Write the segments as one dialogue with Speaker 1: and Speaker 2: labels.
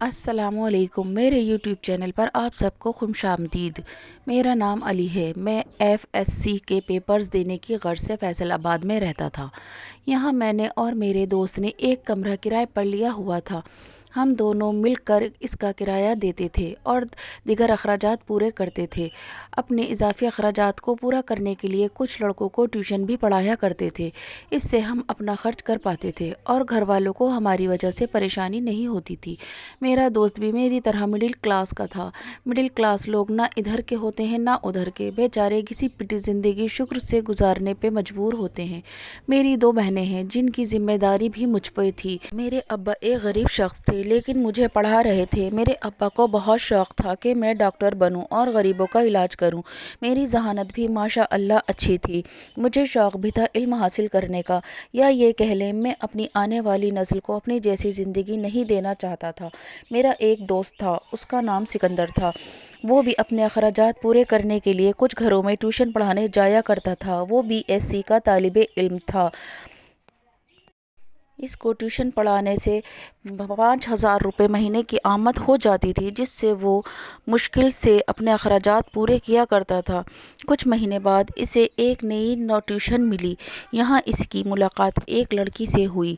Speaker 1: السلام علیکم، میرے یوٹیوب چینل پر آپ سب کو خوش آمدید۔ میرا نام علی ہے۔ میں ایف ایس سی کے پیپرز دینے کی غرض سے فیصل آباد میں رہتا تھا۔ یہاں میں نے اور میرے دوست نے ایک کمرہ کرائے پر لیا ہوا تھا۔ ہم دونوں مل کر اس کا کرایہ دیتے تھے اور دیگر اخراجات پورے کرتے تھے۔ اپنے اضافی اخراجات کو پورا کرنے کے لیے کچھ لڑکوں کو ٹیوشن بھی پڑھایا کرتے تھے۔ اس سے ہم اپنا خرچ کر پاتے تھے اور گھر والوں کو ہماری وجہ سے پریشانی نہیں ہوتی تھی۔ میرا دوست بھی میری طرح مڈل کلاس کا تھا۔ مڈل کلاس لوگ نہ ادھر کے ہوتے ہیں نہ ادھر کے، بیچارے گھسی پٹی زندگی شکر سے گزارنے پہ مجبور ہوتے ہیں۔ میری دو بہنیں ہیں جن کی ذمہ داری بھی مجھ پہ تھی۔ میرے ابا ایک غریب شخص تھے لیکن مجھے پڑھا رہے تھے۔ میرے ابا کو بہت شوق تھا کہ میں ڈاکٹر بنوں اور غریبوں کا علاج کروں۔ میری ذہانت بھی ماشاء اللہ اچھی تھی۔ مجھے شوق بھی تھا علم حاصل کرنے کا، یا یہ کہہ لیں میں اپنی آنے والی نسل کو اپنی جیسی زندگی نہیں دینا چاہتا تھا۔ میرا ایک دوست تھا، اس کا نام سکندر تھا۔ وہ بھی اپنے اخراجات پورے کرنے کے لیے کچھ گھروں میں ٹیوشن پڑھانے جایا کرتا تھا۔ وہ بی ایس سی کا طالب علم تھا۔ اس کو ٹیوشن پڑھانے سے 5,000 روپے مہینے کی آمد ہو جاتی تھی، جس سے وہ مشکل سے اپنے اخراجات پورے کیا کرتا تھا۔ کچھ مہینے بعد اسے ایک نئی ٹیوشن ملی۔ یہاں اس کی ملاقات ایک لڑکی سے ہوئی۔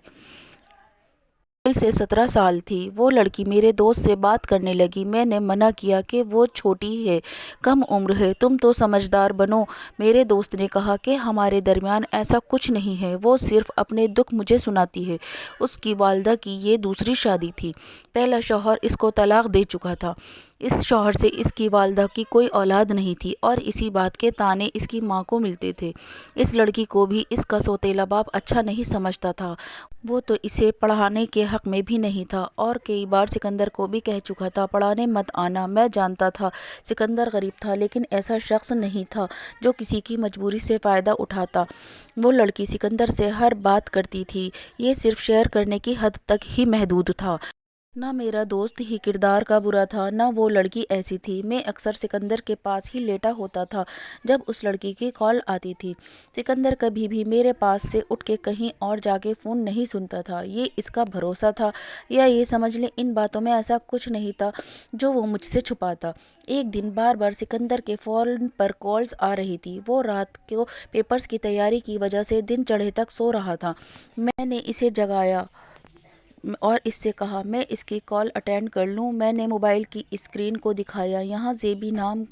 Speaker 1: مشکل سے 17 سال تھی۔ وہ لڑکی میرے دوست سے بات کرنے لگی۔ میں نے منع کیا کہ وہ چھوٹی ہے، کم عمر ہے، تم تو سمجھدار بنو۔ میرے دوست نے کہا کہ ہمارے درمیان ایسا کچھ نہیں ہے، وہ صرف اپنے دکھ مجھے سناتی ہے۔ اس کی والدہ کی یہ دوسری شادی تھی۔ پہلا شوہر اس کو طلاق دے چکا تھا۔ اس شوہر سے اس کی والدہ کی کوئی اولاد نہیں تھی اور اسی بات کے طعنے اس کی ماں کو ملتے تھے۔ اس لڑکی کو بھی اس کا سوتیلا باپ اچھا نہیں سمجھتا تھا۔ وہ تو اسے پڑھانے کے حق میں بھی نہیں تھا اور کئی بار سکندر کو بھی کہہ چکا تھا پڑھانے مت آنا۔ میں جانتا تھا سکندر غریب تھا لیکن ایسا شخص نہیں تھا جو کسی کی مجبوری سے فائدہ اٹھاتا۔ وہ لڑکی سکندر سے ہر بات کرتی تھی۔ یہ صرف شیئر کرنے کی حد تک ہی محدود تھا۔ نہ میرا دوست ہی کردار کا برا تھا نہ وہ لڑکی ایسی تھی۔ میں اکثر سکندر کے پاس ہی لیٹا ہوتا تھا جب اس لڑکی کی کال آتی تھی۔ سکندر کبھی بھی میرے پاس سے اٹھ کے کہیں اور جا کے فون نہیں سنتا تھا۔ یہ اس کا بھروسہ تھا یا یہ سمجھ لیں ان باتوں میں ایسا کچھ نہیں تھا جو وہ مجھ سے چھپاتا۔ ایک دن بار بار سکندر کے فون پر کالز آ رہی تھی۔ وہ رات کو پیپرز کی تیاری کی وجہ سے دن چڑھے تک سو رہا تھا۔ میں نے اسے جگایا اور اس سے کہا میں اس کی کال اٹینڈ کر لوں۔ میں نے موبائل کی اسکرین کو دکھایا۔ یہاں زیبی نام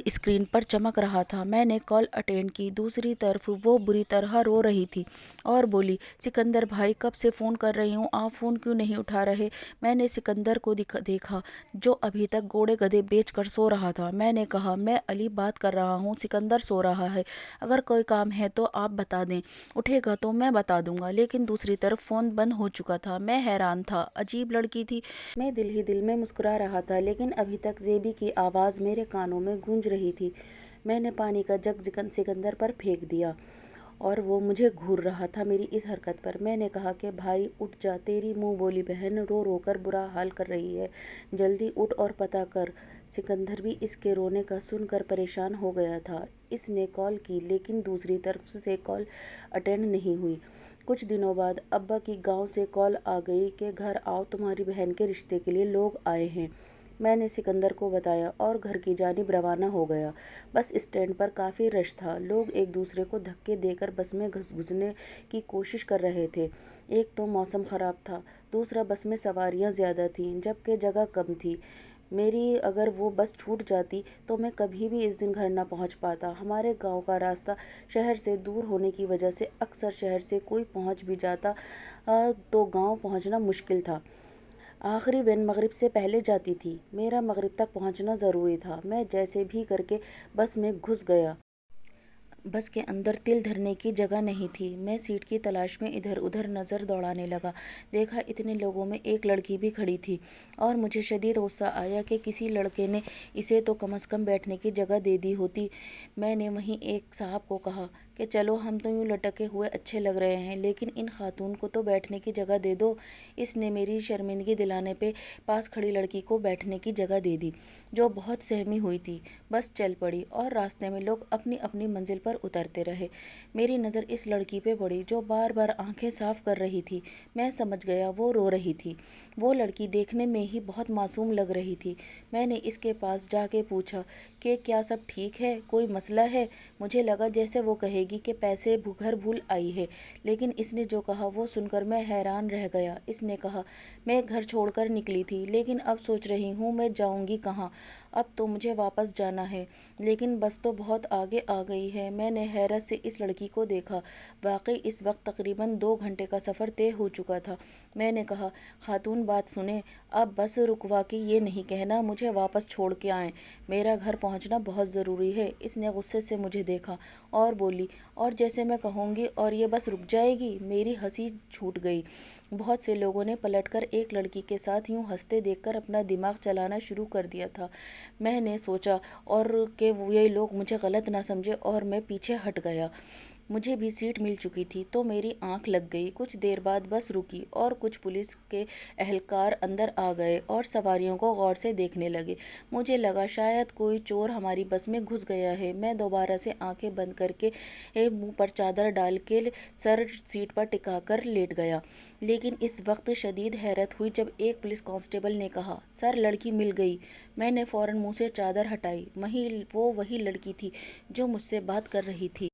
Speaker 1: اسکرین پر چمک رہا تھا۔ میں نے کال اٹینڈ کی۔ دوسری طرف وہ بری طرح رو رہی تھی اور بولی سکندر بھائی کب سے فون کر رہی ہوں، آپ فون کیوں نہیں اٹھا رہے؟ میں نے سکندر کو دیکھا جو ابھی تک گھوڑے گدھے بیچ کر سو رہا تھا۔ میں نے کہا میں علی بات کر رہا ہوں، سکندر سو رہا ہے، اگر کوئی کام ہے تو آپ بتا دیں، اٹھے گا تو میں بتا دوں گا۔ لیکن دوسری طرف فون بند ہو چکا تھا۔ میں حیران تھا، عجیب لڑکی تھی۔ میں دل ہی دل میں مسکرا رہا تھا لیکن ابھی تک زیبی کی آواز میرے کانوں میں گونج رہی تھی۔ میں نے پانی کا جگ سکندر پر پھینک دیا اور وہ مجھے گھور رہا تھا میری اس حرکت پر۔ میں نے کہا کہ بھائی اٹھ جا، تیری منہ بولی بہن رو رو کر برا حال کر رہی ہے، جلدی اٹھ اور پتہ کر۔ سکندر بھی اس کے رونے کا سن کر پریشان ہو گیا تھا۔ اس نے کال کی لیکن دوسری طرف سے کال اٹینڈ نہیں ہوئی۔ کچھ دنوں بعد ابا کی گاؤں سے کال آ گئی کہ گھر آؤ، تمہاری بہن کے رشتے کے لیے لوگ آئے ہیں۔ میں نے سکندر کو بتایا اور گھر کی جانب روانہ ہو گیا۔ بس اسٹینڈ پر کافی رش تھا۔ لوگ ایک دوسرے کو دھکے دے کر بس میں گھسنے کی کوشش کر رہے تھے۔ ایک تو موسم خراب تھا، دوسرا بس میں سواریاں زیادہ تھیں جبکہ جگہ کم تھی۔ میری اگر وہ بس چھوٹ جاتی تو میں کبھی بھی اس دن گھر نہ پہنچ پاتا۔ ہمارے گاؤں کا راستہ شہر سے دور ہونے کی وجہ سے اکثر شہر سے کوئی پہنچ بھی جاتا تو گاؤں پہنچنا مشکل تھا۔ آخری وین مغرب سے پہلے جاتی تھی۔ میرا مغرب تک پہنچنا ضروری تھا۔ میں جیسے بھی کر کے بس میں گھس گیا۔ بس کے اندر تل دھرنے کی جگہ نہیں تھی۔ میں سیٹ کی تلاش میں ادھر ادھر نظر دوڑانے لگا۔ دیکھا اتنے لوگوں میں ایک لڑکی بھی کھڑی تھی اور مجھے شدید غصہ آیا کہ کسی لڑکے نے اسے تو کم از کم بیٹھنے کی جگہ دے دی ہوتی۔ میں نے وہیں ایک صاحب کو کہا کہ چلو ہم تو یوں لٹکے ہوئے اچھے لگ رہے ہیں لیکن ان خاتون کو تو بیٹھنے کی جگہ دے دو۔ اس نے میری شرمندگی دلانے پہ پاس کھڑی لڑکی کو بیٹھنے کی جگہ دے دی جو بہت سہمی ہوئی تھی۔ بس چل پڑی اور راستے میں لوگ اپنی اپنی منزل پر اترتے رہے۔ میری نظر اس لڑکی پہ پڑی جو بار بار آنکھیں صاف کر رہی تھی۔ میں سمجھ گیا وہ رو رہی تھی۔ وہ لڑکی دیکھنے میں ہی بہت معصوم لگ رہی تھی۔ میں نے اس کے پاس جا کے پوچھا کہ کیا سب ٹھیک ہے، کوئی مسئلہ ہے؟ مجھے لگا جیسے وہ کہے گی کہ پیسے گھر بھول آئی ہے، لیکن اس نے جو کہا وہ سن کر میں حیران رہ گیا۔ اس نے کہا، میں گھر چھوڑ کر نکلی تھی، لیکن اب سوچ رہی ہوں میں جاؤں گی کہاں۔ اب تو مجھے واپس جانا ہے، لیکن بس تو بہت آگے آ گئی ہے۔ میں نے حیرت سے اس لڑکی کو دیکھا۔ واقعی اس وقت تقریباً 2 گھنٹے کا سفر طے ہو چکا تھا۔ میں نے کہا، خاتون بات سنیں، اب بس رکوا کے یہ نہیں کہنا مجھے واپس چھوڑ کے آئیں، میرا گھر پہنچنا بہت ضروری ہے۔ اس نے غصے سے مجھے دیکھا اور بولی، اور جیسے میں کہوں گی اور یہ بس رک جائے گی؟ میری ہنسی چھوٹ گئی۔ بہت سے لوگوں نے پلٹ کر ایک لڑکی کے ساتھ یوں ہنستے دیکھ کر اپنا دماغ چلانا شروع کر دیا تھا۔ میں نے سوچا اور کہ یہ لوگ مجھے غلط نہ سمجھے اور میں پیچھے ہٹ گیا۔ مجھے بھی سیٹ مل چکی تھی تو میری آنکھ لگ گئی۔ کچھ دیر بعد بس رکی اور کچھ پولیس کے اہلکار اندر آ گئے اور سواریوں کو غور سے دیکھنے لگے۔ مجھے لگا شاید کوئی چور ہماری بس میں گھس گیا ہے۔ میں دوبارہ سے آنکھیں بند کر کے منہ پر چادر ڈال کے سر سیٹ پر ٹکا کر لیٹ گیا۔ لیکن اس وقت شدید حیرت ہوئی جب ایک پولیس کانسٹیبل نے کہا، سر لڑکی مل گئی۔ میں نے فوراً منہ سے چادر ہٹائی۔ وہ وہی لڑکی تھی جو مجھ سے بات کر رہی تھی۔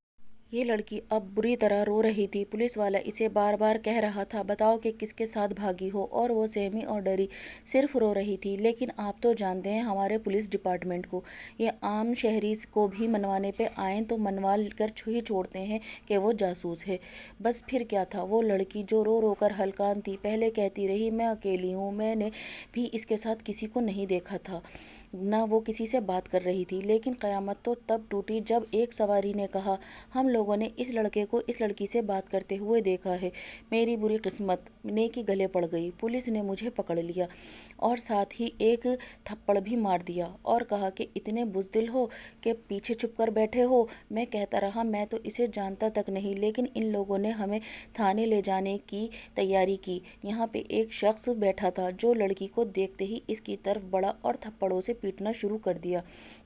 Speaker 1: یہ لڑکی اب بری طرح رو رہی تھی۔ پولیس والا اسے بار بار کہہ رہا تھا، بتاؤ کہ کس کے ساتھ بھاگی ہو، اور وہ سہمی اور ڈری صرف رو رہی تھی۔ لیکن آپ تو جانتے ہیں ہمارے پولیس ڈپارٹمنٹ کو، یہ عام شہری کو بھی منوانے پہ آئیں تو منوا کر ہی چھوڑتے ہیں کہ وہ جاسوس ہے۔ بس پھر کیا تھا؟ وہ لڑکی جو رو رو کر ہلکان تھی، پہلے کہتی رہی میں اکیلی ہوں، میں نے بھی اس کے ساتھ کسی کو نہیں دیکھا تھا، نہ وہ کسی سے بات کر رہی تھی۔ لیکن قیامت تو تب ٹوٹی جب ایک سواری نے کہا، ہم لوگوں نے اس لڑکے کو اس لڑکی سے بات کرتے ہوئے دیکھا ہے۔ میری بری قسمت نیکی گلے پڑ گئی۔ پولیس نے مجھے پکڑ لیا اور ساتھ ہی ایک تھپڑ بھی مار دیا اور کہا کہ اتنے بزدل ہو کہ پیچھے چھپ کر بیٹھے ہو۔ میں کہتا رہا میں تو اسے جانتا تک نہیں، لیکن ان لوگوں نے ہمیں تھانے لے جانے کی تیاری کی۔ یہاں پہ ایک شخص بیٹھا تھا جو لڑکی کو دیکھتے ہی اس کی طرف بڑھا اور تھپڑوں سے پیٹنا شروع کر دیا۔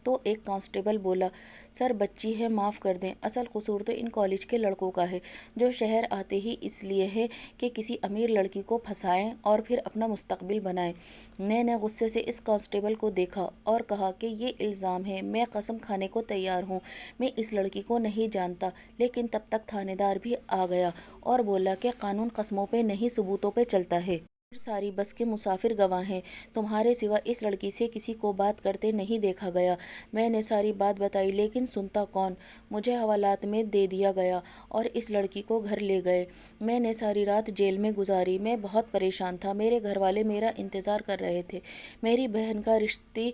Speaker 1: تو ایک کانسٹیبل بولا، سر بچی ہے معاف کر دیں، اصل قصور تو ان کالج کے لڑکوں کا ہے جو شہر آتے ہی اس لیے ہے کہ کسی امیر لڑکی کو پھنسائیں اور پھر اپنا مستقبل بنائیں۔ میں نے غصے سے اس کانسٹیبل کو دیکھا اور کہا کہ یہ الزام ہے، میں قسم کھانے کو تیار ہوں میں اس لڑکی کو نہیں جانتا۔ لیکن تب تک تھانے دار بھی آ گیا اور بولا کہ قانون قسموں پہ نہیں ثبوتوں پہ چلتا ہے۔ ساری بس کے مسافر گواہ ہیں، تمہارے سوا اس لڑکی سے کسی کو بات کرتے نہیں دیکھا گیا۔ میں نے ساری بات بتائی، لیکن سنتا کون؟ مجھے حوالات میں دے دیا گیا اور اس لڑکی کو گھر لے گئے۔ میں نے ساری رات جیل میں گزاری۔ میں بہت پریشان تھا، میرے گھر والے میرا انتظار کر رہے تھے۔ میری بہن کا رشتے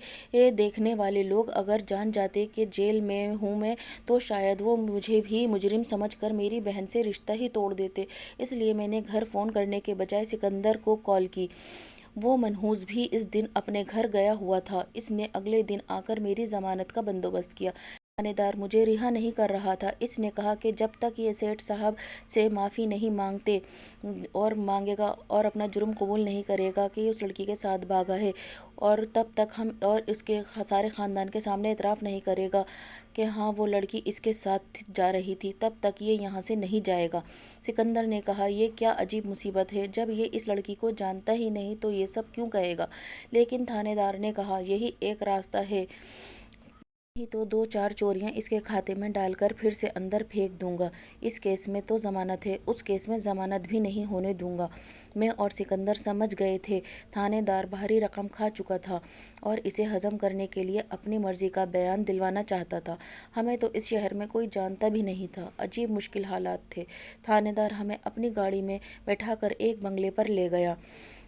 Speaker 1: دیکھنے والے لوگ اگر جان جاتے کہ جیل میں ہوں میں تو شاید وہ مجھے بھی مجرم سمجھ کر میری بہن سے رشتہ ہی توڑ دیتے۔ اس لیے میں نے گھر فون کرنے کے بجائے سکندر کو کال کی۔ وہ منحوس بھی اس دن اپنے گھر گیا ہوا تھا۔ اس نے اگلے دن آ کر میری ضمانت کا بندوبست کیا۔ تھانے دار مجھے رہا نہیں کر رہا تھا۔ اس نے کہا کہ جب تک یہ سیٹھ صاحب سے معافی نہیں مانگے گا اور اپنا جرم قبول نہیں کرے گا کہ یہ اس لڑکی کے ساتھ بھاگا ہے، اور تب تک ہم اور اس کے سارے خاندان کے سامنے اعتراف نہیں کرے گا کہ ہاں وہ لڑکی اس کے ساتھ جا رہی تھی، تب تک یہ یہاں سے نہیں جائے گا۔ سکندر نے کہا، یہ کیا عجیب مصیبت ہے، جب یہ اس لڑکی کو جانتا ہی نہیں تو یہ سب کیوں کہے گا؟ لیکن تھانے دار نے کہا، یہی ایک راستہ ہے، نہیں تو 2-4 چوریاں اس کے کھاتے میں ڈال کر پھر سے اندر پھینک دوں گا۔ اس کیس میں تو ضمانت ہے، اس کیس میں ضمانت بھی نہیں ہونے دوں گا۔ میں اور سکندر سمجھ گئے تھے تھانے دار بھاری رقم کھا چکا تھا اور اسے ہضم کرنے کے لیے اپنی مرضی کا بیان دلوانا چاہتا تھا۔ ہمیں تو اس شہر میں کوئی جانتا بھی نہیں تھا۔ عجیب مشکل حالات تھے۔ تھانے دار ہمیں اپنی گاڑی میں بٹھا کر ایک بنگلے پر لے گیا۔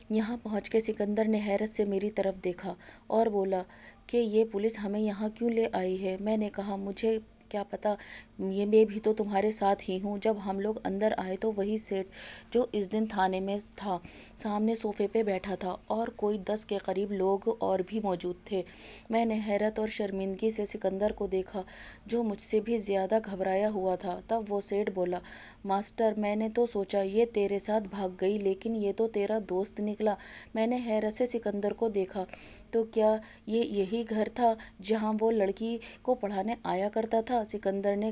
Speaker 1: یہاں پہنچ کے سکندر نے حیرت سے میری طرف دیکھا اور بولا کہ یہ پولیس ہمیں یہاں کیوں لے آئی ہے؟ میں نے کہا، مجھے کیا پتا، میں بھی تو تمہارے ساتھ ہی ہوں۔ جب ہم لوگ اندر آئے تو وہی سیٹھ جو اس دن تھانے میں تھا سامنے صوفے پہ بیٹھا تھا اور کوئی 10 کے قریب لوگ اور بھی موجود تھے۔ میں نے حیرت اور شرمندگی سے سکندر کو دیکھا جو مجھ سے بھی زیادہ گھبرایا ہوا تھا۔ تب وہ سیٹھ بولا، ماسٹر، میں نے تو سوچا یہ تیرے ساتھ بھاگ گئی، لیکن یہ تو تیرا دوست نکلا۔ میں نے حیرت سے سکندر کو دیکھا۔ تو کیا یہ یہی گھر تھا جہاں وہ لڑکی کو پڑھانے آیا کرتا تھا؟ سکندر نے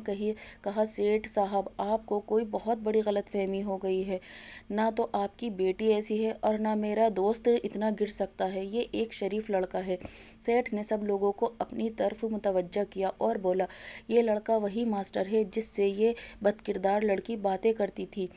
Speaker 1: کہا سیٹھ صاحب، آپ کو کوئی بہت بڑی غلط فہمی ہو گئی ہے۔ نہ تو آپ کی بیٹی ایسی ہے اور نہ میرا دوست اتنا گر سکتا ہے۔ یہ ایک شریف لڑکا ہے۔ سیٹھ نے سب لوگوں کو اپنی طرف متوجہ کیا اور بولا، یہ لڑکا وہی ماسٹر ہے جس سے یہ بدکردار لڑکی باتیں کرتی تھی۔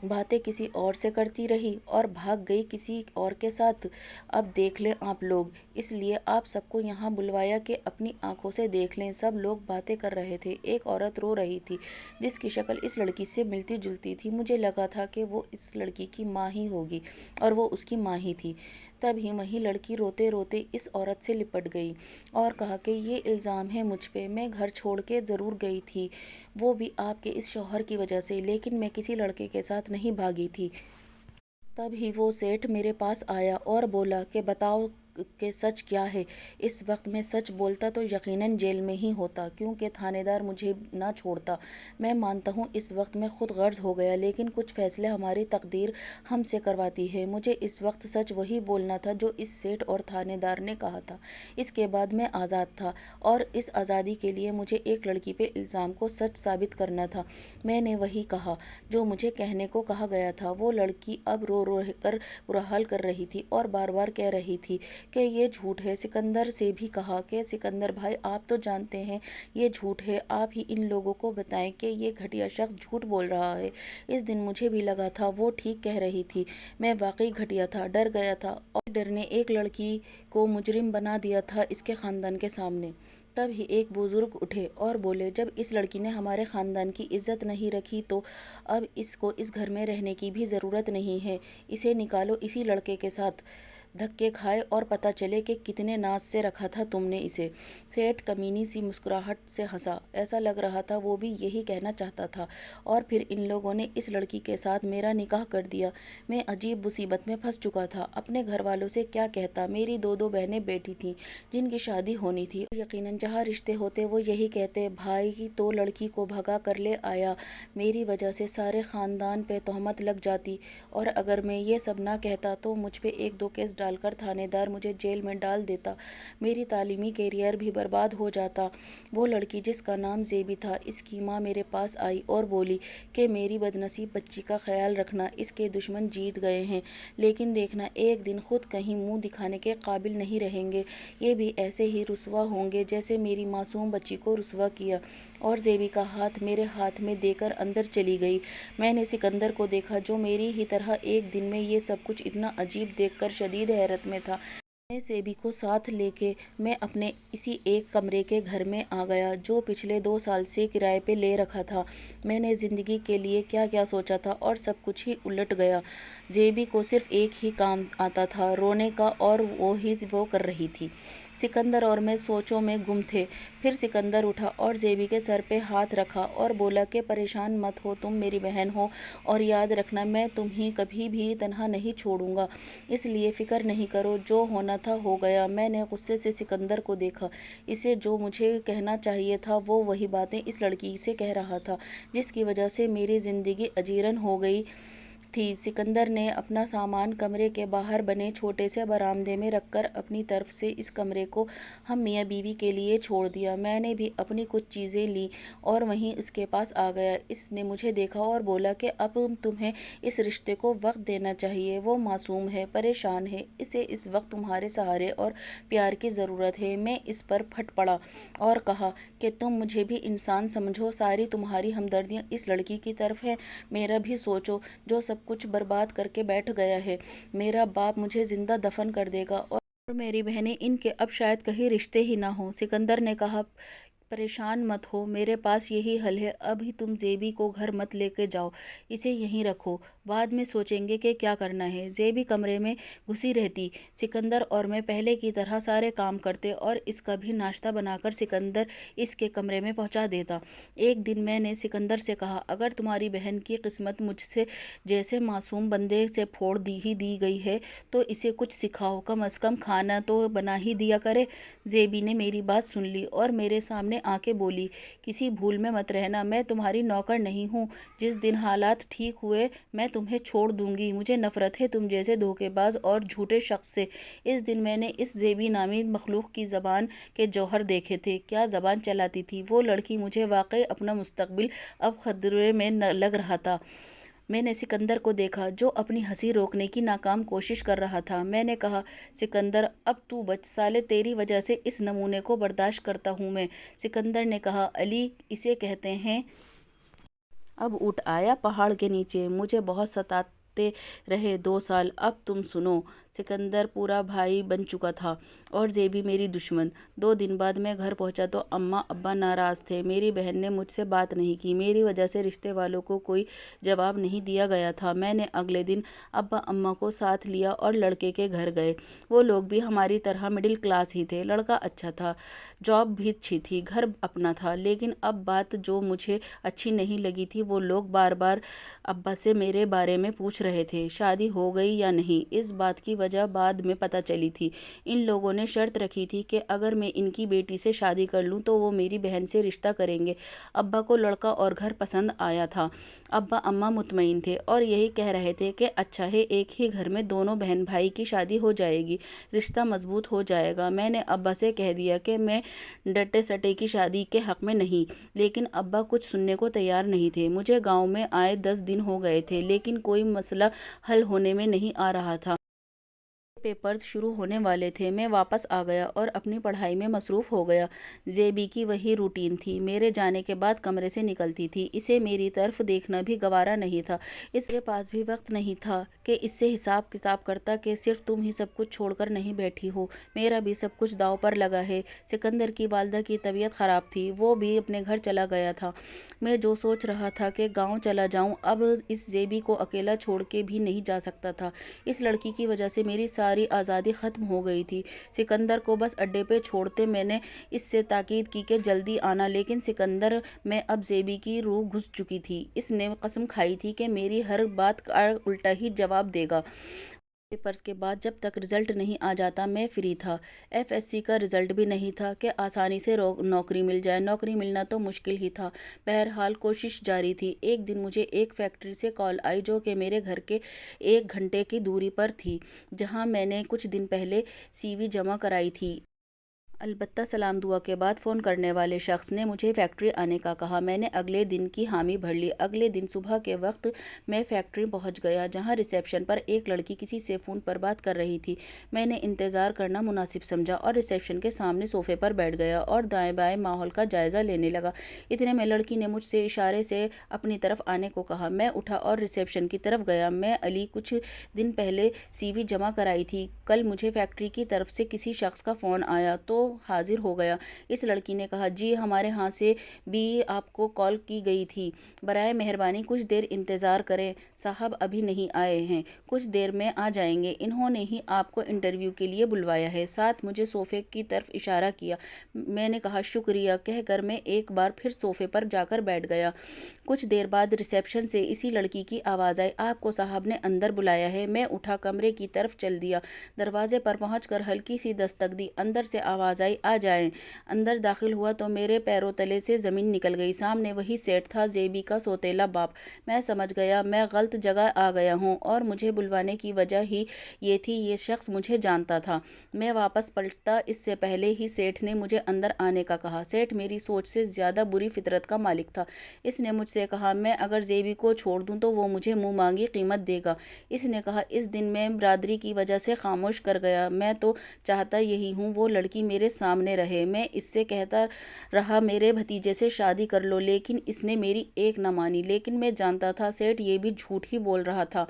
Speaker 1: باتیں کسی اور سے کرتی رہی اور بھاگ گئی کسی اور کے ساتھ۔ اب دیکھ لیں آپ لوگ، اس لیے آپ سب کو یہاں بلوایا کہ اپنی آنکھوں سے دیکھ لیں۔ سب لوگ باتیں کر رہے تھے۔ ایک عورت رو رہی تھی جس کی شکل اس لڑکی سے ملتی جلتی تھی۔ مجھے لگا تھا کہ وہ اس لڑکی کی ماں ہی ہوگی اور وہ اس کی ماں ہی تھی۔ تبھی وہی لڑکی روتے روتے اس عورت سے لپٹ گئی اور کہا کہ یہ الزام ہے مجھ پہ، میں گھر چھوڑ کے ضرور گئی تھی، وہ بھی آپ کے اس شوہر کی وجہ سے، لیکن میں کسی لڑکے کے ساتھ نہیں بھاگی تھی۔ تب ہی وہ سیٹھ میرے پاس آیا اور بولا کہ بتاؤ کہ سچ کیا ہے۔ اس وقت میں سچ بولتا تو یقیناً جیل میں ہی ہوتا، کیونکہ تھانے دار مجھے نہ چھوڑتا۔ میں مانتا ہوں اس وقت میں خود غرض ہو گیا، لیکن کچھ فیصلے ہماری تقدیر ہم سے کرواتی ہے۔ مجھے اس وقت سچ وہی بولنا تھا جو اس سیٹھ اور تھانے دار نے کہا تھا۔ اس کے بعد میں آزاد تھا اور اس آزادی کے لیے مجھے ایک لڑکی پہ الزام کو سچ ثابت کرنا تھا۔ میں نے وہی کہا جو مجھے کہنے کو کہا گیا تھا۔ وہ لڑکی اب رو رو کر برا حال کر رہی تھی اور بار بار کہہ رہی تھی کہ یہ جھوٹ ہے۔ سکندر سے بھی کہا کہ سکندر بھائی، آپ تو جانتے ہیں یہ جھوٹ ہے، آپ ہی ان لوگوں کو بتائیں کہ یہ گھٹیا شخص جھوٹ بول رہا ہے۔ اس دن مجھے بھی لگا تھا وہ ٹھیک کہہ رہی تھی، میں واقعی گھٹیا تھا، ڈر گیا تھا اور ڈر نے ایک لڑکی کو مجرم بنا دیا تھا اس کے خاندان کے سامنے۔ تب ہی ایک بزرگ اٹھے اور بولے، جب اس لڑکی نے ہمارے خاندان کی عزت نہیں رکھی تو اب اس کو اس گھر میں رہنے کی بھی ضرورت نہیں ہے۔ اسے نکالو اسی لڑکے کے ساتھ دھکے کھائے اور پتہ چلے کہ کتنے ناز سے رکھا تھا تم نے اسے۔ سیٹھ کمینی سی مسکراہٹ سے ہنسا، ایسا لگ رہا تھا وہ بھی یہی کہنا چاہتا تھا۔ اور پھر ان لوگوں نے اس لڑکی کے ساتھ میرا نکاح کر دیا۔ میں عجیب مصیبت میں پھنس چکا تھا، اپنے گھر والوں سے کیا کہتا۔ میری دو بہنیں بیٹھی تھیں جن کی شادی ہونی تھی، اور یقیناً جہاں رشتے ہوتے وہ یہی کہتے، بھائی تو لڑکی کو بھگا کر لے آیا، میری وجہ سے سارے خاندان پہ تہمت لگ جاتی، اور اگر میں یہ سب نہ کہتا تو مجھ پہ ایک دو کیس ڈال کر تھانے دار مجھے جیل میں ڈال دیتا، میری تعلیمی کیریئر بھی برباد ہو جاتا۔ وہ لڑکی جس کا نام زیبی تھا، اس کی ماں میرے پاس آئی اور بولی کہ میری بدنصیب بچی کا خیال رکھنا، اس کے دشمن جیت گئے ہیں، لیکن دیکھنا ایک دن خود کہیں منہ دکھانے کے قابل نہیں رہیں گے، یہ بھی ایسے ہی رسوا ہوں گے جیسے میری معصوم بچی کو رسوا کیا۔ اور زیبی کا ہاتھ میرے ہاتھ میں دے کر اندر چلی گئی۔ میں نے سکندر کو دیکھا جو میری ہی طرح ایک دن میں یہ سب کچھ اتنا عجیب دیکھ کر شدید حیرت میں تھا۔ میں زیبی کو ساتھ لے کے میں اپنے اسی ایک کمرے کے گھر میں آ گیا جو پچھلے 2 سال سے کرائے پہ لے رکھا تھا۔ میں نے زندگی کے لیے کیا کیا سوچا تھا اور سب کچھ ہی الٹ گیا۔ زیبی کو صرف ایک ہی کام آتا تھا، رونے کا، اور وہی وہ کر رہی تھی۔ سکندر اور میں سوچوں میں گم تھے۔ پھر سکندر اٹھا اور زیبی کے سر پہ ہاتھ رکھا اور بولا کہ پریشان مت ہو، تم میری بہن ہو اور یاد رکھنا میں تمہیں کبھی بھی تنہا نہیں چھوڑوں گا، اس لیے فکر نہیں کرو، جو ہونا تھا ہو گیا۔ میں نے غصے سے سکندر کو دیکھا، اسے جو مجھے کہنا چاہیے تھا وہ وہی باتیں اس لڑکی سے کہہ رہا تھا جس کی وجہ سے میری زندگی اجیرن ہو گئی تھی۔ سکندر نے اپنا سامان کمرے کے باہر بنے چھوٹے سے برآمدے میں رکھ کر اپنی طرف سے اس کمرے کو ہم میاں بیوی کے لیے چھوڑ دیا۔ میں نے بھی اپنی کچھ چیزیں لیں اور وہیں اس کے پاس آ گیا۔ اس نے مجھے دیکھا اور بولا کہ اب تمہیں اس رشتے کو وقت دینا چاہیے، وہ معصوم ہے، پریشان ہے، اسے اس وقت تمہارے سہارے اور پیار کی ضرورت ہے۔ میں اس پر پھٹ پڑا اور کہا کہ تم مجھے بھی انسان سمجھو، ساری تمہاری ہمدردیاں اس لڑکی کی طرف ہے، میرا بھی سوچو جو سب کچھ برباد کر کے بیٹھ گیا ہے۔ میرا باپ مجھے زندہ دفن کر دے گا اور میری بہنیں، ان کے اب شاید کہیں رشتے ہی نہ ہوں۔ سکندر نے کہا، پریشان مت ہو، میرے پاس یہی حل ہے، اب ہی تم زیبی کو گھر مت لے کے جاؤ، اسے یہیں رکھو، بعد میں سوچیں گے کہ کیا کرنا ہے۔ زیبی کمرے میں گھسی رہتی۔ سکندر اور میں پہلے کی طرح سارے کام کرتے اور اس کا بھی ناشتہ بنا کر سکندر اس کے کمرے میں پہنچا دیتا۔ ایک دن میں نے سکندر سے کہا، اگر تمہاری بہن کی قسمت مجھ سے جیسے معصوم بندے سے پھوڑ ہی دی گئی ہے تو اسے کچھ سکھاؤ، کم از کم کھانا تو بنا ہی دیا کرے۔ زیبی نے میری بات سن لی اور میرے سامنے آ کے بولی، کسی بھول میں مت رہنا، میں تمہاری نوکر نہیں ہوں۔ جس دن حالات ٹھیک ہوئے میں تمہیں چھوڑ دوں گی۔ مجھے نفرت ہے تم جیسے دھوکے باز اور جھوٹے شخص سے۔ اس دن میں نے اس زیبی نامی مخلوق کی زبان کے جوہر دیکھے تھے، کیا زبان چلاتی تھی وہ لڑکی۔ مجھے واقعی اپنا مستقبل اب خطرے میں لگ رہا تھا۔ میں نے سکندر کو دیکھا جو اپنی ہنسی روکنے کی ناکام کوشش کر رہا تھا۔ میں نے کہا، سکندر اب تو بچ، سالے تیری وجہ سے اس نمونے کو برداشت کرتا ہوں میں۔ سکندر نے کہا، علی اسے کہتے ہیں۔ اب اٹھ آیا پہاڑ کے نیچے، مجھے بہت ستاتے رہے 2 سال، اب تم سنو۔ سکندر پورا بھائی بن چکا تھا اور زیبی میری دشمن۔ 2 دن بعد میں گھر پہنچا تو اماں ابا ناراض تھے۔ میری بہن نے مجھ سے بات نہیں کی، میری وجہ سے رشتے والوں کو کوئی جواب نہیں دیا گیا تھا۔ میں نے اگلے دن ابا اماں کو ساتھ لیا اور لڑکے کے گھر گئے۔ وہ لوگ بھی ہماری طرح مڈل کلاس ہی تھے۔ لڑکا اچھا تھا، جاب بھی اچھی تھی، گھر اپنا تھا، لیکن اب بات جو مجھے اچھی نہیں لگی تھی، وہ لوگ بار بار ابا سے میرے بارے میں پوچھ رہے تھے، شادی ہو گئی یا نہیں۔ اس بات کی وجہ بعد میں پتہ چلی تھی۔ ان لوگوں نے شرط رکھی تھی کہ اگر میں ان کی بیٹی سے شادی کر لوں تو وہ میری بہن سے رشتہ کریں گے۔ ابا کو لڑکا اور گھر پسند آیا تھا۔ ابا اماں مطمئن تھے اور یہی کہہ رہے تھے کہ اچھا ہے، ایک ہی گھر میں دونوں بہن بھائی کی شادی ہو جائے گی، رشتہ مضبوط ہو جائے گا۔ میں نے ابا سے کہہ دیا کہ میں ڈٹے سٹے کی شادی کے حق میں نہیں، لیکن ابا کچھ سننے کو تیار نہیں تھے۔ مجھے گاؤں میں آئے 10 دن ہو گئے تھے، لیکن کوئی مسئلہ حل ہونے میں نہیں آ رہا تھا۔ پیپرز شروع ہونے والے تھے، میں واپس آ گیا اور اپنی پڑھائی میں مصروف ہو گیا۔ زیبی کی وہی روٹین تھی، میرے جانے کے بعد کمرے سے نکلتی تھی۔ اسے میری طرف دیکھنا بھی گوارا نہیں تھا۔ اس کے پاس بھی وقت نہیں تھا کہ اس سے حساب کتاب کرتا کہ صرف تم ہی سب کچھ چھوڑ کر نہیں بیٹھی ہو، میرا بھی سب کچھ داؤ پر لگا ہے۔ سکندر کی والدہ کی طبیعت خراب تھی، وہ بھی اپنے گھر چلا گیا تھا۔ میں جو سوچ رہا تھا کہ گاؤں چلا جاؤں، اب اس زیبی کو اکیلا چھوڑ کے بھی نہیں جا سکتا تھا۔ اس لڑکی کی وجہ سے میری ساری آزادی ختم ہو گئی تھی۔ سکندر کو بس اڈے پہ چھوڑتے میں نے اس سے تاکید کی کہ جلدی آنا، لیکن سکندر میں اب زیبی کی روح گھس چکی تھی۔ اس نے قسم کھائی تھی کہ میری ہر بات کا الٹا ہی جواب دے گا۔ پیپرز کے بعد جب تک رزلٹ نہیں آ جاتا میں فری تھا۔ ایف ایس سی کا رزلٹ بھی نہیں تھا کہ آسانی سے نوکری مل جائے، نوکری ملنا تو مشکل ہی تھا۔ بہرحال کوشش جاری تھی۔ ایک دن مجھے ایک فیکٹری سے کال آئی جو کہ میرے گھر کے 1 گھنٹے کی دوری پر تھی، جہاں میں نے کچھ دن پہلے سی وی جمع کرائی تھی۔ البتہ سلام دعا کے بعد فون کرنے والے شخص نے مجھے فیکٹری آنے کا کہا۔ میں نے اگلے دن کی حامی بھر لی۔ اگلے دن صبح کے وقت میں فیکٹری پہنچ گیا، جہاں ریسیپشن پر ایک لڑکی کسی سے فون پر بات کر رہی تھی۔ میں نے انتظار کرنا مناسب سمجھا اور ریسیپشن کے سامنے صوفے پر بیٹھ گیا اور دائیں بائیں ماحول کا جائزہ لینے لگا۔ اتنے میں لڑکی نے مجھ سے اشارے سے اپنی طرف آنے کو کہا۔ میں اٹھا اور ریسیپشن کی طرف گیا۔ میں علی، کچھ دن پہلے سی وی جمع کرائی تھی، کل مجھے فیکٹری کی طرف سے کسی شخص کا فون آیا تو حاضر ہو گیا۔ اس لڑکی نے کہا، جی ہمارے ہاں سے بھی آپ کو کال کی گئی تھی، برائے مہربانی کچھ دیر انتظار کریں، صاحب ابھی نہیں آئے ہیں، کچھ دیر میں آ جائیں گے، انہوں نے ہی آپ کو انٹرویو کے لیے بلوایا ہے۔ ساتھ مجھے صوفے کی طرف اشارہ کیا۔ میں نے کہا شکریہ کہہ کر میں ایک بار پھر صوفے پر جا کر بیٹھ گیا۔ کچھ دیر بعد ریسیپشن سے اسی لڑکی کی آواز آئی، آپ کو صاحب نے اندر بلایا ہے۔ میں اٹھا کمرے کی طرف چل دیا، دروازے پر پہنچ کر ہلکی سی دستک دی، اندر سے آواز آئی، آ جائیں۔ اندر داخل ہوا تو میرے پیروں تلے سے زمین نکل گئی۔ سامنے وہی سیٹ تھا، زیبی کا سوتیلا باپ۔ میں سمجھ گیا میں غلط جگہ آ گیا ہوں اور مجھے بلوانے کی وجہ ہی یہ تھی، یہ شخص مجھے جانتا تھا۔ میں واپس پلٹا اس سے پہلے ہی سیٹھ نے مجھے اندر آنے کا کہا۔ سیٹھ میری سوچ سے زیادہ بری فطرت کا مالک تھا۔ اس نے مجھ سے کہا، میں اگر زیبی کو چھوڑ دوں تو وہ مجھے منہ مانگی قیمت دے گا۔ اس نے کہا، اس دن میں برادری کی وجہ سے خاموش کر گیا، میں تو چاہتا یہی ہوں وہ لڑکی میرے سامنے رہے۔ میں اس سے کہتا رہا میرے بھتیجے سے شادی کر لو، لیکن اس نے میری ایک نہ مانی۔ لیکن میں جانتا تھا سیٹھ یہ بھی جھوٹ ہی بول رہا تھا،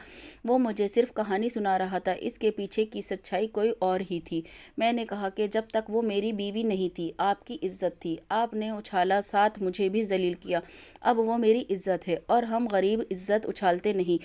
Speaker 1: وہ مجھے صرف کہانی سنا رہا تھا، اس کے پیچھے کی سچائی کوئی اور ہی تھی۔ میں نے کہا کہ جب تک وہ میری بیوی نہیں تھی آپ کی عزت تھی، آپ نے اچھالا، ساتھ مجھے بھی ذلیل کیا، اب وہ میری عزت ہے اور ہم غریب عزت اچھالتے نہیں۔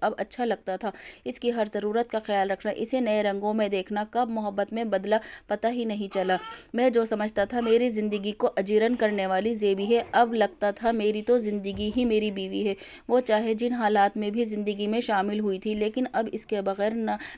Speaker 1: اب اچھا لگتا تھا۔ اس کی ہر ضرورت کا خیال رکھنا، اسے نئے رنگوں میں دیکھنا کب محبت میں بدلا پتہ ہی نہیں چلا۔ میں جو سمجھتا تھا میری زندگی کو اجیرن کرنے والی زیبی ہے، اب لگتا تھا میری تو زندگی ہی میری بیوی ہے۔ وہ چاہے جن حالات میں بھی زندگی میں شامل ہوئی تھی، لیکن اب اس کے بغیر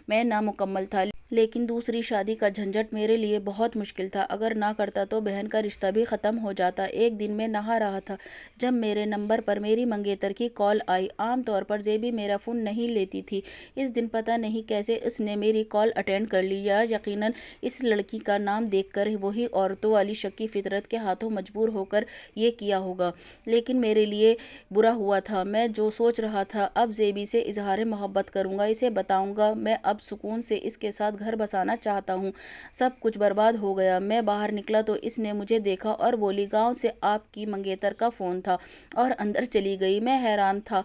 Speaker 1: میں نامکمل تھا۔ لیکن دوسری شادی کا جھنجٹ میرے لیے بہت مشکل تھا۔ اگر نہ کرتا تو بہن کا رشتہ بھی ختم ہو جاتا۔ ایک دن میں نہا رہا تھا جب میرے نمبر پر میری منگیتر کی کال آئی۔ عام طور پر زیبی میرا فون نہیں لیتی تھی۔ اس دن پتہ نہیں کیسے اس نے میری کال اٹینڈ کر لی، یا یقیناً اس لڑکی کا نام دیکھ کر وہی عورتوں والی شکی فطرت کے ہاتھوں مجبور ہو کر یہ کیا ہوگا۔ لیکن میرے لیے برا ہوا تھا۔ میں جو سوچ رہا تھا، اب زیبی سے اظہار محبت کروں گا، اسے بتاؤں گا میں اب سکون سے اس کے ساتھ گھر بسانا چاہتا ہوں۔ سب کچھ برباد ہو گیا۔ میں باہر نکلا تو اس نے مجھے دیکھا اور بولی، گاؤں سے آپ کی منگیتر کا فون تھا، اور اندر چلی گئی۔ میں حیران تھا،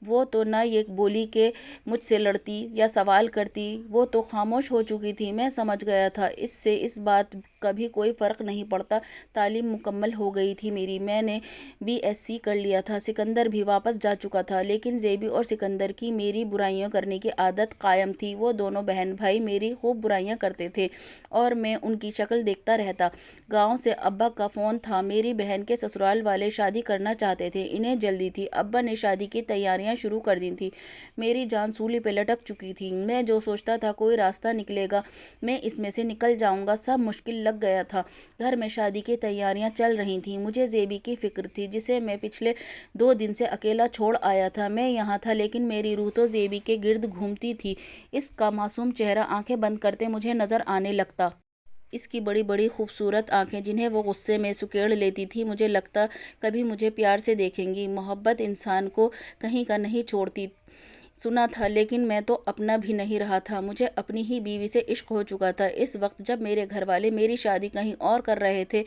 Speaker 1: وہ تو نہ یہ بولی کہ مجھ سے لڑتی یا سوال کرتی، وہ تو خاموش ہو چکی تھی۔ میں سمجھ گیا تھا اس سے اس بات کا بھی کوئی فرق نہیں پڑتا۔ تعلیم مکمل ہو گئی تھی میری، میں نے BSc کر لیا تھا، سکندر بھی واپس جا چکا تھا، لیکن زیبی اور سکندر کی میری برائیاں کرنے کی عادت قائم تھی۔ وہ دونوں بہن بھائی میری خوب برائیاں کرتے تھے اور میں ان کی شکل دیکھتا رہتا۔ گاؤں سے ابا کا فون تھا، میری بہن کے سسرال والے شادی کرنا چاہتے تھے، انہیں جلدی تھی، ابا نے شادی کی تیاریاں شروع کر دی تھی۔ میری جان سولی پہ لٹک چکی تھی۔ میں جو سوچتا تھا کوئی راستہ نکلے گا، میں اس میں سے نکل جاؤں گا، سب مشکل لگ گیا تھا۔ گھر میں شادی کی تیاریاں چل رہی تھیں، مجھے زیبی کی فکر تھی، جسے میں پچھلے 2 دن سے اکیلا چھوڑ آیا تھا۔ میں یہاں تھا لیکن میری روح تو زیبی کے گرد گھومتی تھی۔ اس کا معصوم چہرہ آنکھیں بند کرتے مجھے نظر آنے لگتا۔ اس کی بڑی بڑی خوبصورت آنکھیں جنہیں وہ غصے میں سکیڑ لیتی تھی، مجھے لگتا کبھی مجھے پیار سے دیکھیں گی۔ محبت انسان کو کہیں کا نہیں چھوڑتی، سنا تھا، لیکن میں تو اپنا بھی نہیں رہا تھا۔ مجھے اپنی ہی بیوی سے عشق ہو چکا تھا۔ اس وقت جب میرے گھر والے میری شادی کہیں اور کر رہے تھے،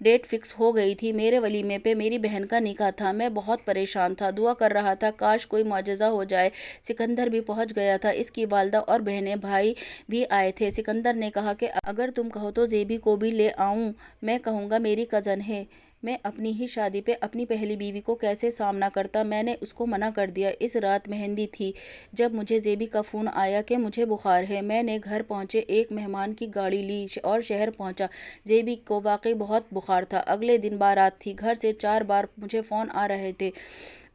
Speaker 1: ڈیٹ فکس ہو گئی تھی، میرے ولیمے پہ میری بہن کا نکاح تھا، میں بہت پریشان تھا، دعا کر رہا تھا کاش کوئی معجزہ ہو جائے۔ سکندر بھی پہنچ گیا تھا، اس کی والدہ اور بہنیں بھائی بھی آئے تھے۔ سکندر نے کہا کہ اگر تم کہو تو زیبی کو بھی لے آؤں۔ میں کہوں گا میری کزن ہے، میں اپنی ہی شادی پہ اپنی پہلی بیوی کو کیسے سامنا کرتا۔ میں نے اس کو منع کر دیا۔ اس رات مہندی تھی جب مجھے زیبی کا فون آیا کہ مجھے بخار ہے۔ میں نے گھر پہنچے ایک مہمان کی گاڑی لی اور شہر پہنچا۔ زیبی کو واقعی بہت بخار تھا۔ اگلے دن بارات تھی، گھر سے 4 بار مجھے فون آ رہے تھے۔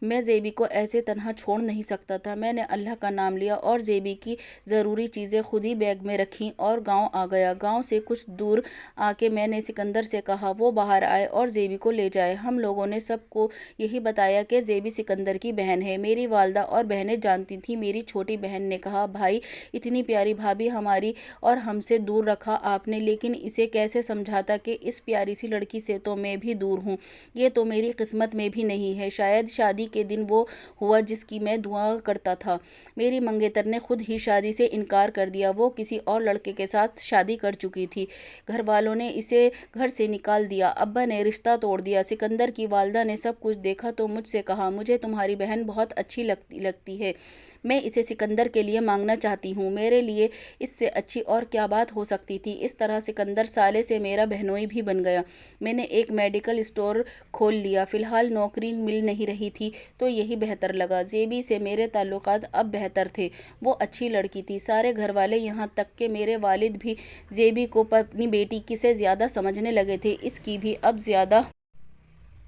Speaker 1: میں زیبی کو ایسے تنہا چھوڑ نہیں سکتا تھا۔ میں نے اللہ کا نام لیا اور زیبی کی ضروری چیزیں خود ہی بیگ میں رکھیں اور گاؤں آ گیا۔ گاؤں سے کچھ دور آ کے میں نے سکندر سے کہا وہ باہر آئے اور زیبی کو لے جائے۔ ہم لوگوں نے سب کو یہی بتایا کہ زیبی سکندر کی بہن ہے۔ میری والدہ اور بہنیں جانتی تھیں۔ میری چھوٹی بہن نے کہا، بھائی اتنی پیاری بھابھی ہماری اور ہم سے دور رکھا آپ نے، لیکن اسے کیسے سمجھاتا کہ اس پیاری سی لڑکی سے تو میں بھی دور ہوں، یہ تو میری قسمت میں بھی نہیں ہے۔ شاید شادی کے دن وہ ہوا جس کی میں دعا کرتا تھا۔ میری منگیتر نے خود ہی شادی سے انکار کر دیا، وہ کسی اور لڑکے کے ساتھ شادی کر چکی تھی۔ گھر والوں نے اسے گھر سے نکال دیا، ابا نے رشتہ توڑ دیا۔ سکندر کی والدہ نے سب کچھ دیکھا تو مجھ سے کہا، مجھے تمہاری بہن بہت اچھی لگتی ہے، میں اسے سکندر کے لیے مانگنا چاہتی ہوں۔ میرے لیے اس سے اچھی اور کیا بات ہو سکتی تھی۔ اس طرح سکندر سالے سے میرا بہنوئی بھی بن گیا۔ میں نے ایک میڈیکل اسٹور کھول لیا۔ فی الحال نوکری مل نہیں رہی تھی تو یہی بہتر لگا۔ زیبی سے میرے تعلقات اب بہتر تھے، وہ اچھی لڑکی تھی۔ سارے گھر والے یہاں تک کہ میرے والد بھی زیبی کو اپنی بیٹی کی سے زیادہ سمجھنے لگے تھے۔ اس کی بھی اب زیادہ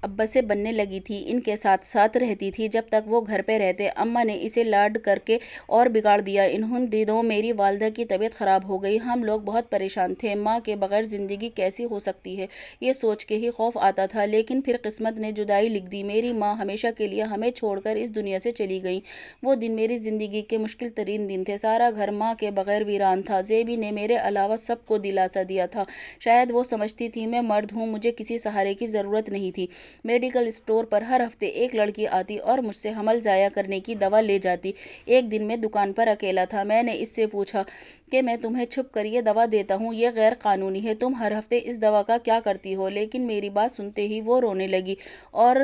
Speaker 1: ابا سے بننے لگی تھی، ان کے ساتھ ساتھ رہتی تھی جب تک وہ گھر پہ رہتے۔ اماں نے اسے لاڈ کر کے اور بگاڑ دیا۔ انہوں دنوں میری والدہ کی طبیعت خراب ہو گئی، ہم لوگ بہت پریشان تھے۔ ماں کے بغیر زندگی کیسی ہو سکتی ہے، یہ سوچ کے ہی خوف آتا تھا، لیکن پھر قسمت نے جدائی لکھ دی۔ میری ماں ہمیشہ کے لیے ہمیں چھوڑ کر اس دنیا سے چلی گئیں۔ وہ دن میری زندگی کے مشکل ترین دن تھے، سارا گھر ماں کے بغیر ویران تھا۔ زیبی نے میرے علاوہ سب کو دلاسا دیا تھا، شاید وہ سمجھتی تھی میں مرد ہوں، مجھے کسی سہارے کی ضرورت نہیں تھی۔ میڈیکل اسٹور پر ہر ہفتے ایک لڑکی آتی اور مجھ سے حمل ضائع کرنے کی دوا لے جاتی۔ ایک دن میں دکان پر اکیلا تھا، میں نے اس سے پوچھا کہ میں تمہیں چھپ کر یہ دوا دیتا ہوں، یہ غیر قانونی ہے، تم ہر ہفتے اس دوا کا کیا کرتی ہو؟ لیکن میری بات سنتے ہی وہ رونے لگی اور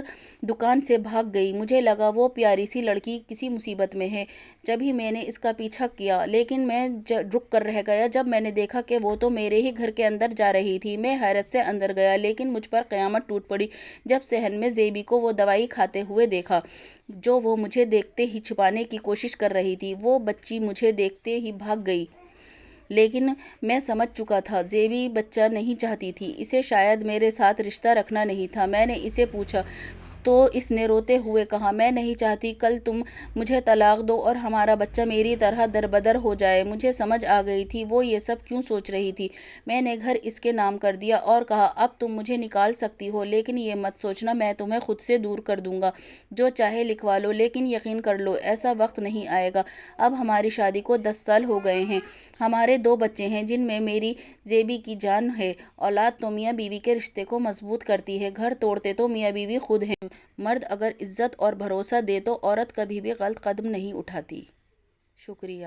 Speaker 1: دکان سے بھاگ گئی۔ مجھے لگا وہ پیاری سی لڑکی کسی مصیبت میں ہے، جبھی میں نے اس کا پیچھا کیا، لیکن میں رک کر رہ گیا جب میں نے دیکھا کہ وہ تو میرے ہی گھر کے اندر جا رہی تھی۔ میں حیرت سے اندر گیا، لیکن مجھ پر قیامت ٹوٹ پڑی جب صحن میں زیبی کو وہ دوائی کھاتے ہوئے دیکھا جو وہ مجھے دیکھتے ہی چھپانے کی کوشش کر رہی تھی، وہ بچی مجھے دیکھتے ہی بھاگ گئی۔ لیکن میں سمجھ چکا تھا زیبی بچہ نہیں چاہتی تھی، اسے شاید میرے ساتھ رشتہ رکھنا نہیں تھا۔ میں نے اسے پوچھا تو اس نے روتے ہوئے کہا، میں نہیں چاہتی کل تم مجھے طلاق دو اور ہمارا بچہ میری طرح دربدر ہو جائے۔ مجھے سمجھ آ گئی تھی وہ یہ سب کیوں سوچ رہی تھی۔ میں نے گھر اس کے نام کر دیا اور کہا، اب تم مجھے نکال سکتی ہو لیکن یہ مت سوچنا میں تمہیں خود سے دور کر دوں گا، جو چاہے لکھوا لو، لیکن یقین کر لو ایسا وقت نہیں آئے گا۔ اب ہماری شادی کو 10 سال ہو گئے ہیں، ہمارے 2 بچے ہیں جن میں میری زیبی کی جان ہے۔ اولاد تو میاں بیوی کے رشتے کو مضبوط کرتی ہے، گھر توڑتے تو میاں بیوی خود ہیں۔ مرد اگر عزت اور بھروسہ دے تو عورت کبھی بھی غلط قدم نہیں اٹھاتی۔ شکریہ۔